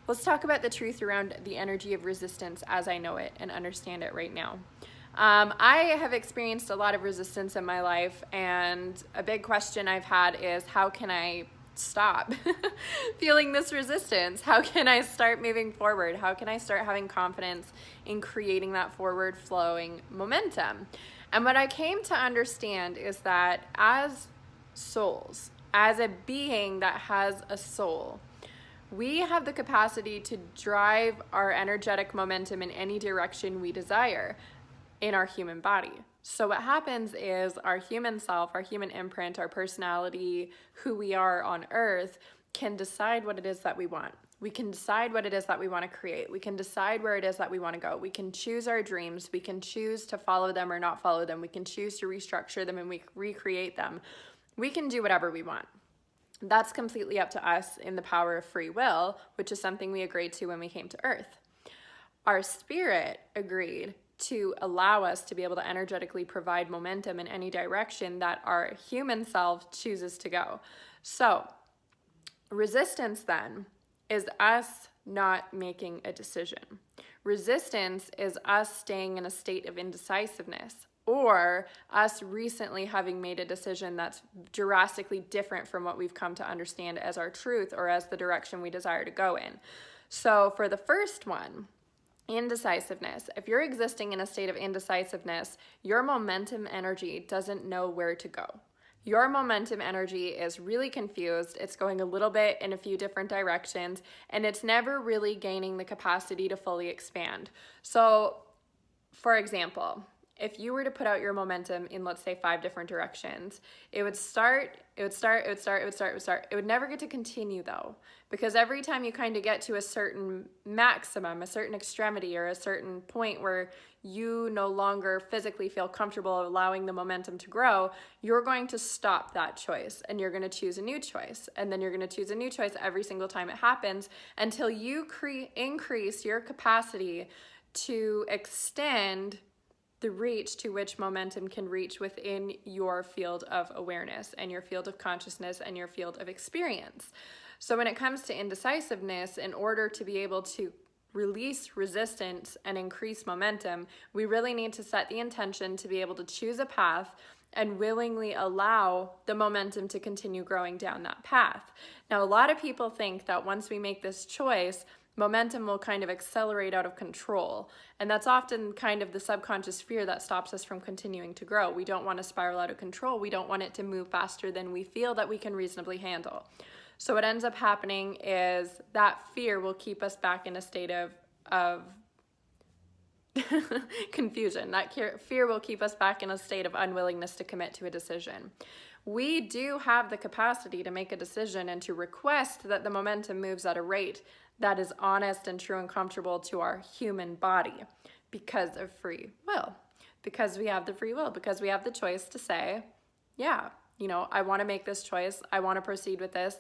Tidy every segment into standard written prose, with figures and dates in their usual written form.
Let's talk about the truth around the energy of resistance as I know it and understand it right now. I have experienced a lot of resistance in my life, and a big question I've had is, how can I stop feeling this resistance? How can I start moving forward? How can I start having confidence in creating that forward flowing momentum? And what I came to understand is that as souls, as a being that has a soul, we have the capacity to drive our energetic momentum in any direction we desire in our human body. So what happens is our human self, our human imprint, our personality, who we are on earth, can decide what it is that we want. We can decide what it is that we want to create. We can decide where it is that we want to go. We can choose our dreams. We can choose to follow them or not follow them. We can choose to restructure them and we recreate them. We can do whatever we want. That's completely up to us in the power of free will, which is something we agreed to when we came to Earth. Our spirit agreed to allow us to be able to energetically provide momentum in any direction that our human self chooses to go. So, resistance then is us not making a decision. Resistance is us staying in a state of indecisiveness, or us recently having made a decision that's drastically different from what we've come to understand as our truth or as the direction we desire to go in. So for the first one, indecisiveness. If you're existing in a state of indecisiveness, your momentum energy doesn't know where to go. Your momentum energy is really confused. It's going a little bit in a few different directions, and it's never really gaining the capacity to fully expand. So, for example, if you were to put out your momentum in, let's say, 5 different directions, it would never get to continue though, because every time you kind of get to a certain maximum, a certain extremity, or a certain point where you no longer physically feel comfortable allowing the momentum to grow, you're going to stop that choice and you're going to choose a new choice. And then you're going to choose a new choice every single time it happens until you increase your capacity to extend the reach to which momentum can reach within your field of awareness and your field of consciousness and your field of experience. So when it comes to indecisiveness, in order to be able to release resistance and increase momentum, we really need to set the intention to be able to choose a path and willingly allow the momentum to continue growing down that path. Now, a lot of people think that once we make this choice, momentum will kind of accelerate out of control. And that's often kind of the subconscious fear that stops us from continuing to grow. We don't want to spiral out of control. We don't want it to move faster than we feel that we can reasonably handle. So what ends up happening is that fear will keep us back in a state of confusion. That fear will keep us back in a state of unwillingness to commit to a decision. We do have the capacity to make a decision and to request that the momentum moves at a rate that is honest and true and comfortable to our human body because of free will. Because we have the free will, because we have the choice to say, yeah, I want to make this choice. I want to proceed with this,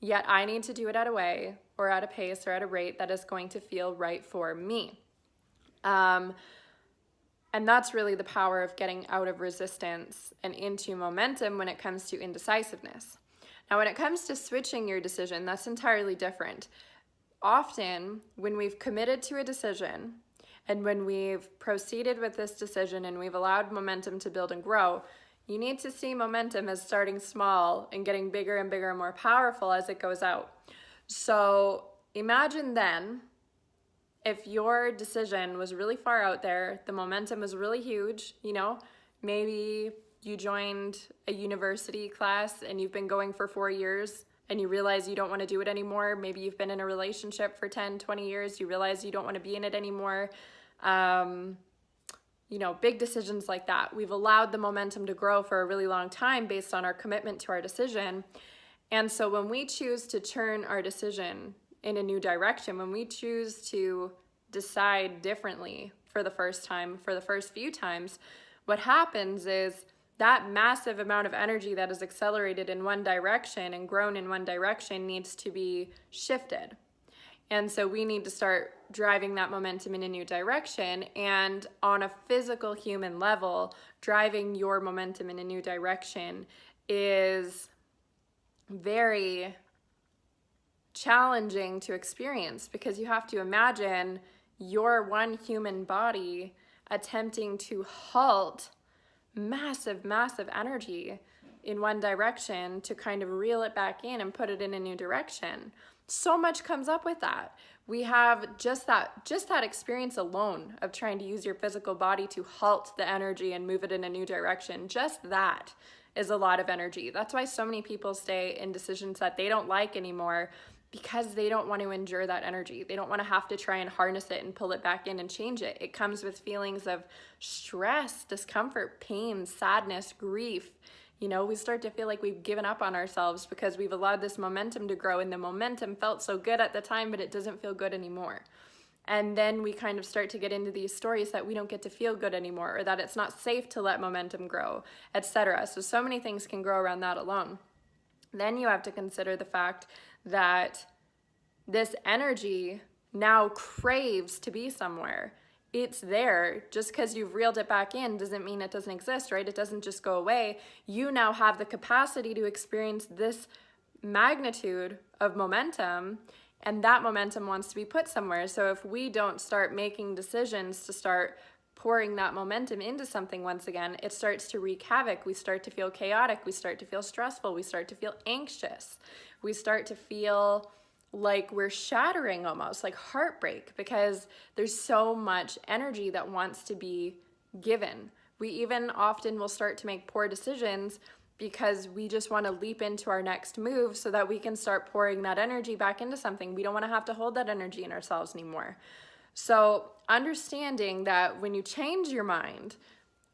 yet I need to do it at a way or at a pace or at a rate that is going to feel right for me. And that's really the power of getting out of resistance and into momentum when it comes to indecisiveness. Now, when it comes to switching your decision, that's entirely different. Often, when we've committed to a decision and when we've proceeded with this decision and we've allowed momentum to build and grow, you need to see momentum as starting small and getting bigger and bigger and more powerful as it goes out. So imagine then, if your decision was really far out there, the momentum was really huge, maybe you joined a university class and you've been going for 4 years and you realize you don't want to do it anymore. Maybe you've been in a relationship for 10, 20 years. You realize you don't want to be in it anymore. Big decisions like that. We've allowed the momentum to grow for a really long time based on our commitment to our decision. And so when we choose to turn our decision in a new direction, when we choose to decide differently for the first time, for the first few times, what happens is that massive amount of energy that is accelerated in one direction and grown in one direction needs to be shifted. And so we need to start driving that momentum in a new direction. And on a physical human level, driving your momentum in a new direction is very challenging to experience, because you have to imagine your one human body attempting to halt massive, massive energy in one direction to kind of reel it back in and put it in a new direction. So much comes up with that. We have just that experience alone of trying to use your physical body to halt the energy and move it in a new direction. Just that is a lot of energy. That's why so many people stay in decisions that they don't like anymore, because they don't want to endure that energy. They don't want to have to try and harness it and pull it back in and change it. It comes with feelings of stress, discomfort, pain, sadness, grief. You know, we start to feel like we've given up on ourselves because we've allowed this momentum to grow, and the momentum felt so good at the time, but it doesn't feel good anymore. And then we kind of start to get into these stories that we don't get to feel good anymore, or that it's not safe to let momentum grow, etc. So many things can grow around that alone. Then you have to consider the fact that this energy now craves to be somewhere. It's there. Just because you've reeled it back in doesn't mean it doesn't exist, right? It doesn't just go away. You now have the capacity to experience this magnitude of momentum, and that momentum wants to be put somewhere. So if we don't start making decisions to start pouring that momentum into something once again, it starts to wreak havoc. We start to feel chaotic. We start to feel stressful. We start to feel anxious. We start to feel like we're shattering, almost like heartbreak, because there's so much energy that wants to be given. We even often will start to make poor decisions because we just want to leap into our next move so that we can start pouring that energy back into something. We don't want to have to hold that energy in ourselves anymore. So understanding that when you change your mind,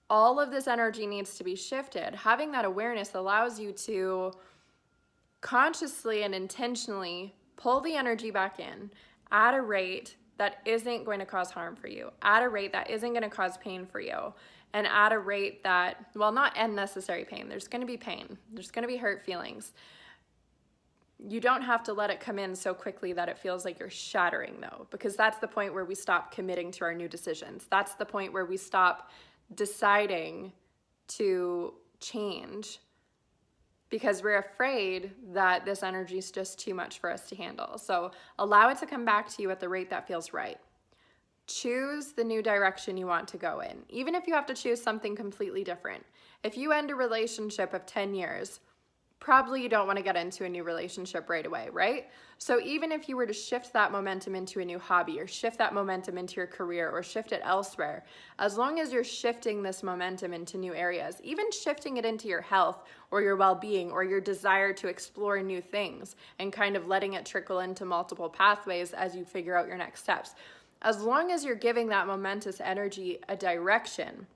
all of this energy needs to be shifted. Having that awareness allows you to consciously and intentionally pull the energy back in at a rate that isn't going to cause harm for you, at a rate that isn't going to cause pain for you, and at a rate that, well, not unnecessary pain. There's going to be pain. There's going to be hurt feelings. You don't have to let it come in so quickly that it feels like you're shattering, though, because that's the point where we stop committing to our new decisions. That's the point where we stop deciding to change, because we're afraid that this energy is just too much for us to handle. So allow it to come back to you at the rate that feels right. Choose the new direction you want to go in, even if you have to choose something completely different. If you end a relationship of 10 years, probably you don't want to get into a new relationship right away, right? So even if you were to shift that momentum into a new hobby, or shift that momentum into your career, or shift it elsewhere, as long as you're shifting this momentum into new areas, even shifting it into your health or your well-being or your desire to explore new things, and kind of letting it trickle into multiple pathways as you figure out your next steps, as long as you're giving that momentous energy a direction,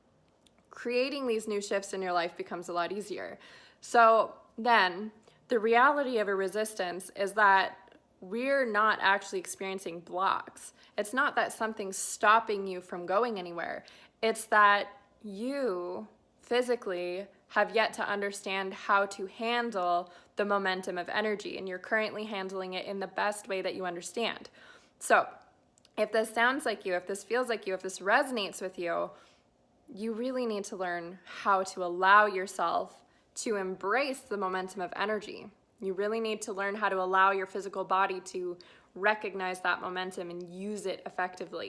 creating these new shifts in your life becomes a lot easier. So then the reality of a resistance is that we're not actually experiencing blocks. It's not that something's stopping you from going anywhere. It's that you physically have yet to understand how to handle the momentum of energy, and you're currently handling it in the best way that you understand. So if this sounds like you, if this feels like you, if this resonates with you, you really need to learn how to allow yourself to embrace the momentum of energy. You really need to learn how to allow your physical body to recognize that momentum and use it effectively.